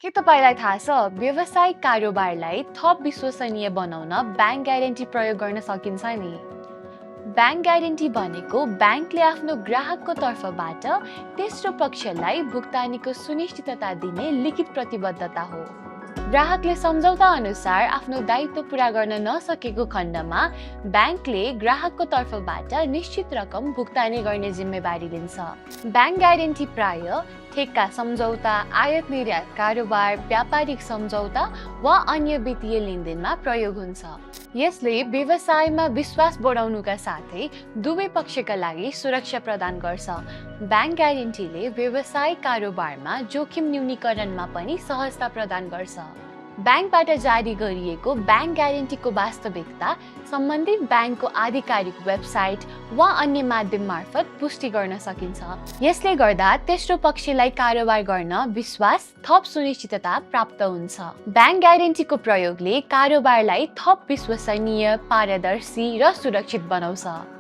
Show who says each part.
Speaker 1: के तपाईलाई थाहा छ व्यावसायिक कारोबारलाई थप विश्वसनीय बनाउन ब्याङ्क ग्यारेन्टी प्रयोग गर्न सकिन्छ नि। ब्याङ्क ग्यारेन्टी भनेको ब्याङ्कले आफ्नो ग्राहकको तर्फबाट तेस्रो पक्षलाई भुक्तानीको सुनिश्चितता दिने लिखित प्रतिबद्धता हो। ग्राहकले सम्झौता अनुसार आफ्नो दायित्व पूरा गर्न नसकेको खण्डमा ब्याङ्कले ग्राहकको तर्फबाट निश्चित रकम भुक्तानी गर्ने जिम्मेवारी लिन्छ। ब्याङ्क ग्यारेन्टी प्राय ठेक्का सम्झौता, आयात निर्यात कारोबार, व्यापारिक सम्झौता वा अन्य वित्तीय लेनदेनमा प्रयोग हुन्छ। यसले व्यवसायमा विश्वास बढाउनुका साथै दुवै पक्षका लागि सुरक्षा प्रदान गर्छ। ब्याङ्क ग्यारेन्टीले व्यवसायिक कारोबारमा जोखिम न्यूनीकरणमा पनि सहजता प्रदान गर्छ। ब्याङ्कबाट जारी गरिएको ब्याङ्क ग्यारेन्टीको वास्तविकता सम्बन्धित ब्याङ्कको आधिकारिक वेबसाइट वा अन्य माध्यम मार्फत पुष्टि गर्न सकिन्छ। यसले गर्दा तेस्रो पक्षलाई कारोबार गर्न विश्वास थप सुनिश्चितता प्राप्त हुन्छ। ब्याङ्क ग्यारेन्टीको प्रयोगले कारोबारलाई थप विश्वसनीय, पारदर्शी र सुरक्षित बनाउँछ।